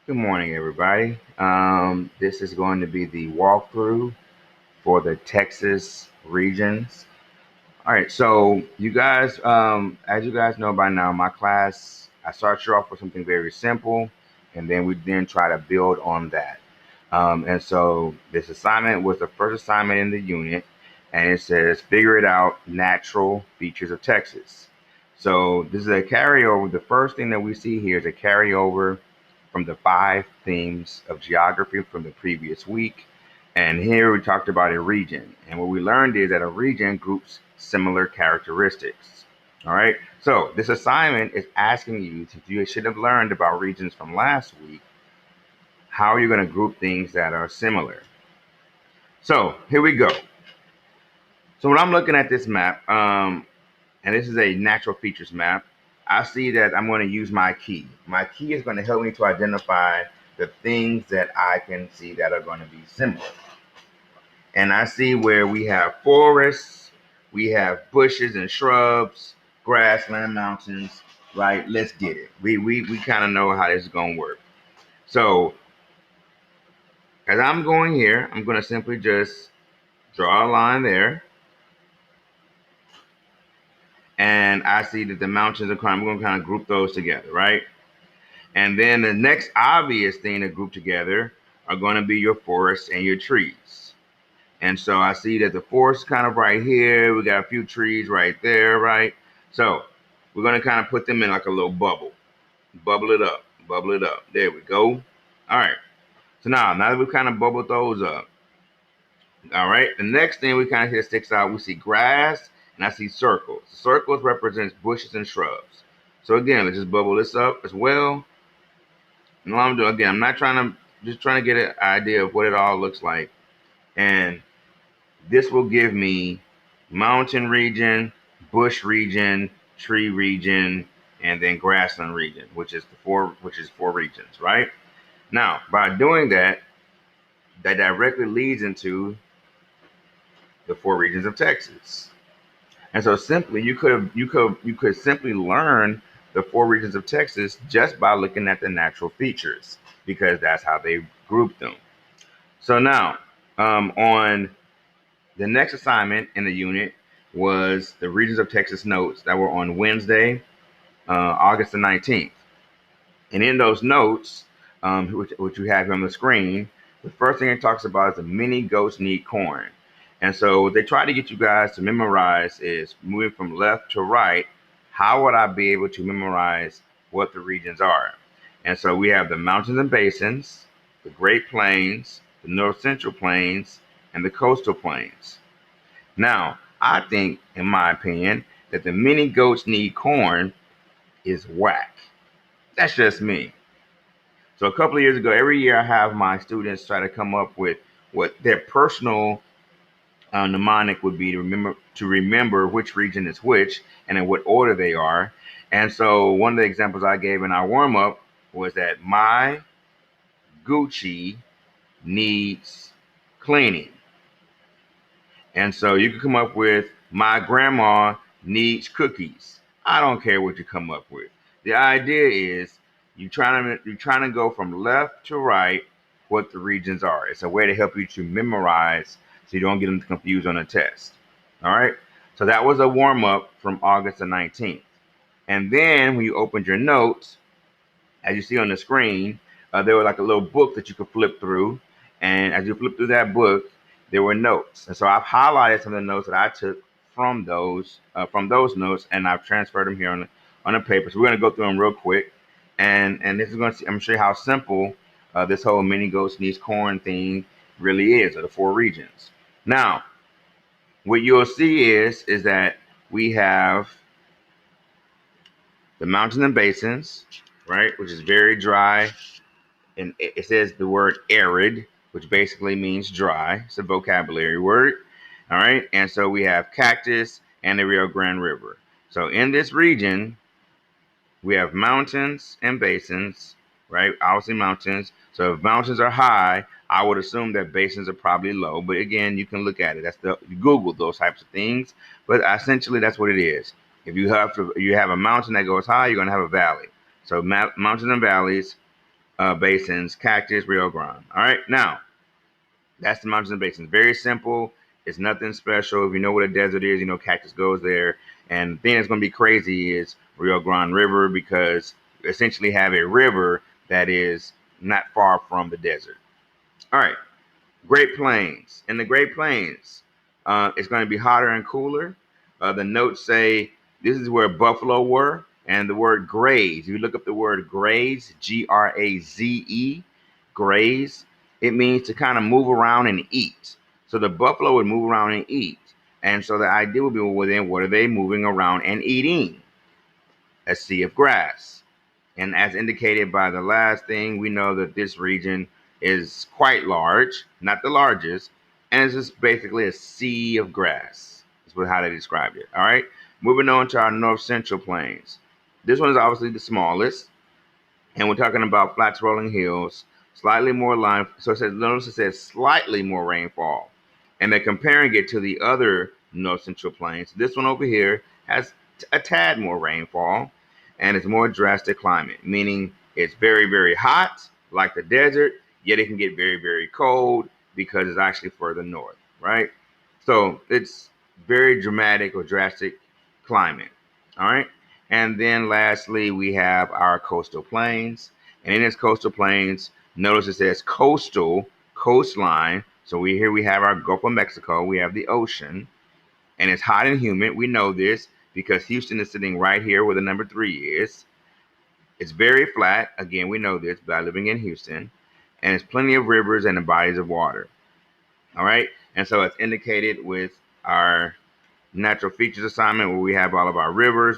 Good morning, everybody. This is going to be the walkthrough for the Texas regions. All right, so you guys, as you guys know by now, my class, I start you off with something very simple, and then we then try to build on that. And so this assignment was the first assignment in the unit, and it says figure it out natural features of Texas. So this is a carryover. The first thing that we see here is a carryover from the 5 themes of geography from the previous week. And here we talked about a region. And what we learned is that a region groups similar characteristics. All right. So this assignment is asking you, if you should have learned about regions from last week, how are you going to group things that are similar? So here we go. So when I'm looking at this map, and this is a natural features map, I see that I'm going to use my key. My key is going to help me to identify the things that I can see that are going to be similar. And I see where we have forests, we have bushes and shrubs, grassland, mountains, right? Let's get it. We kind of know how this is going to work. So as I'm going here, I'm going to simply just draw a line there. And I see that the mountains are kind. I'm going to kind of group those together, right? And then the next obvious thing to group together are going to be your forests and your trees. And so I see that the forest kind of right here. We got a few trees right there, right? So we're going to kind of put them in like a little bubble. Bubble it up. Bubble it up. There we go. All right. So now that we've kind of bubbled those up, all right, the next thing we kind of see that sticks out, we see grass and I see circles. Circles represents bushes and shrubs. So again, let's just bubble this up as well. And all I'm doing, again, I'm not trying to, just trying to get an idea of what it all looks like. And this will give me mountain region, bush region, tree region, and then grassland region, which is four regions, right? Now, by doing that, that directly leads into the four regions of Texas. And so simply you could simply learn the four regions of Texas just by looking at the natural features because that's how they group them. So now, on the next assignment in the unit was the regions of Texas notes that were on Wednesday, August the 19th. And in those notes, which you have here on the screen, the first thing it talks about is the many goats need corn. And so what they try to get you guys to memorize is moving from left to right. How would I be able to memorize what the regions are? And so we have the mountains and basins, the Great Plains, the North Central Plains, and the coastal plains. Now, I think, in my opinion, that the many goats need corn is whack. That's just me. So a couple of years ago, every year I have my students try to come up with what their personal mnemonic would be to remember which region is which and in what order they are. And so one of the examples I gave in our warm up was that my Gucci needs cleaning. And so you can come up with my grandma needs cookies. I don't care what you come up with. The idea is you're trying to go from left to right what the regions are. It's a way to help you to memorize so you don't get them confused on a test. All right. So that was a warm up from August the 19th. And then when you opened your notes, as you see on the screen, there was like a little book that you could flip through. And as you flip through that book, there were notes. And so I've highlighted some of the notes that I took from those notes, and I've transferred them here on the paper. So we're going to go through them real quick. And this is going to I'm show you how simple this whole mini goats needs corn thing really is, or the four regions. Now, what you'll see is that we have the mountains and basins, right, which is very dry, and it says the word arid, which basically means dry. It's a vocabulary word. All right. And so we have cactus and the Rio Grande River. So in this region, we have mountains and basins, right? Obviously mountains. So if mountains are high, I would assume that basins are probably low. But again, you can look at it. You Google those types of things. But essentially, that's what it is. If you have a mountain that goes high, you're going to have a valley. So mountains and valleys. basins: Cactus, Rio Grande. All right, now that's the mountains and basins. Very simple. It's nothing special. If you know what a desert is, you know Cactus goes there. And the thing that's going to be crazy is Rio Grande River, because you essentially have a river that is not far from the desert. All right, Great Plains. In the Great Plains, it's going to be hotter and cooler. The notes say this is where buffalo were, and the word graze. If you look up the word graze, Graze, graze, it means to kind of move around and eat. So the buffalo would move around and eat. And so the idea would be, well, then what are they moving around and eating? A sea of grass. And as indicated by the last thing, we know that this region is quite large, not the largest, and it's just basically a sea of grass. That's how they described it. All right, moving on to our north central plains. This one is obviously the smallest, and we're talking about flats, rolling hills, slightly more line. So it says, notice it says slightly more rainfall, and they're comparing it to the other north central plains. This one over here has a tad more rainfall, and it's more drastic climate, meaning it's very, very hot, like the desert, yet it can get very, very cold because it's actually further north, right? So it's very dramatic or drastic climate. All right. And then lastly, we have our coastal plains. And in its coastal plains, notice it says coastal, coastline. So we have our Gulf of Mexico, we have the ocean, and it's hot and humid. We know this because Houston is sitting right here where the number 3 is. It's very flat. Again, we know this by living in Houston. And it's plenty of rivers and bodies of water. All right. And so it's indicated with our natural features assignment where we have all of our rivers,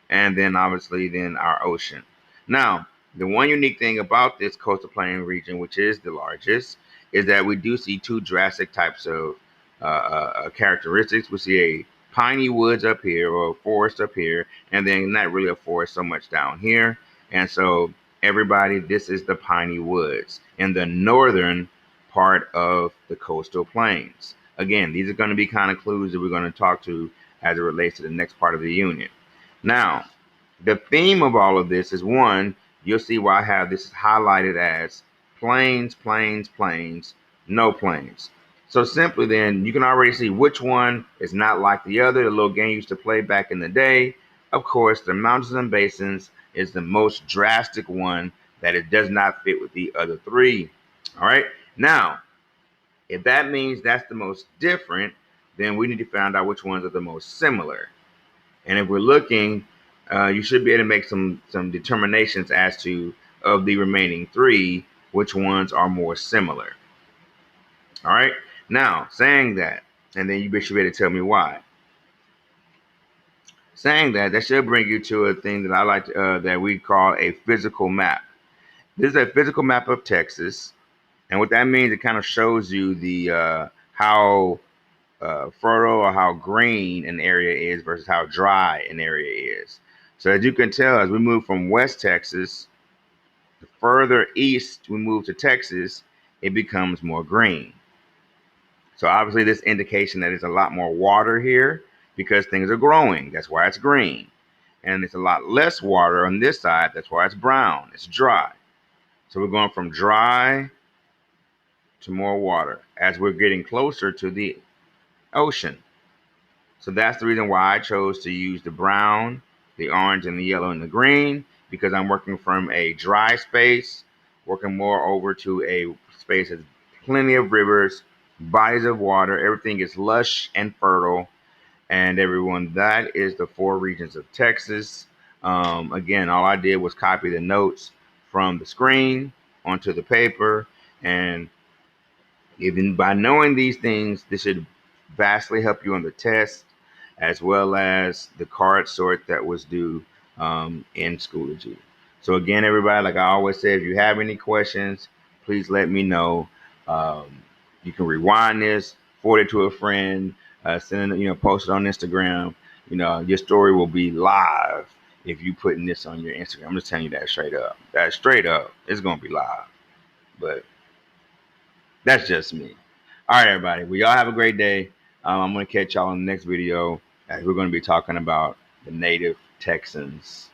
and then obviously then our ocean. Now, the one unique thing about this coastal plain region, which is the largest, is that we do see two drastic types of characteristics. We see a piney woods up here, or a forest up here, and then not really a forest so much down here. And so everybody, this is the piney woods in the northern part of the coastal plains. Again, these are going to be kind of clues that we're going to talk to as it relates to the next part of the unit. Now, the theme of all of this is, one, you'll see why I have this highlighted as plains, plains, plains, no plains. So simply then, you can already see which one is not like the other. The little game you used to play back in the day. Of course, the mountains and basins is the most drastic one that it does not fit with the other three. All right. Now, if that means that's the most different, then we need to find out which ones are the most similar. And if we're looking, you should be able to make some determinations as to, of the remaining three, which ones are more similar. All right. Now, saying that, and then you should be able to tell me why. Saying that, that should bring you to a thing that I like to, that we call a physical map. This is a physical map of Texas, and what that means, it kind of shows you the how fertile or how green an area is versus how dry an area is. So as you can tell, as we move from West Texas, the further east we move to Texas, it becomes more green. So obviously this indication that there's a lot more water here because things are growing. That's why it's green. And it's a lot less water on this side. That's why it's brown. It's dry. So we're going from dry to more water as we're getting closer to the ocean. So that's the reason why I chose to use the brown, the orange, and the yellow and the green, because I'm working from a dry space, working more over to a space that's plenty of rivers, bodies of water, everything is lush and fertile. And everyone, that is the 4 regions of Texas. Again, all I did was copy the notes from the screen onto the paper, and even by knowing these things, this should vastly help you on the test as well as the card sort that was due in Schoology. So again, everybody, like I always say, if you have any questions, please let me know. You can rewind this, forward it to a friend, send it, post it on Instagram. Your story will be live if you putting this on your Instagram. I'm just telling you that straight up. That straight up, it's gonna be live. But that's just me. All right, everybody. Well, y'all have a great day. I'm going to catch y'all in the next video as we're going to be talking about the native Texans.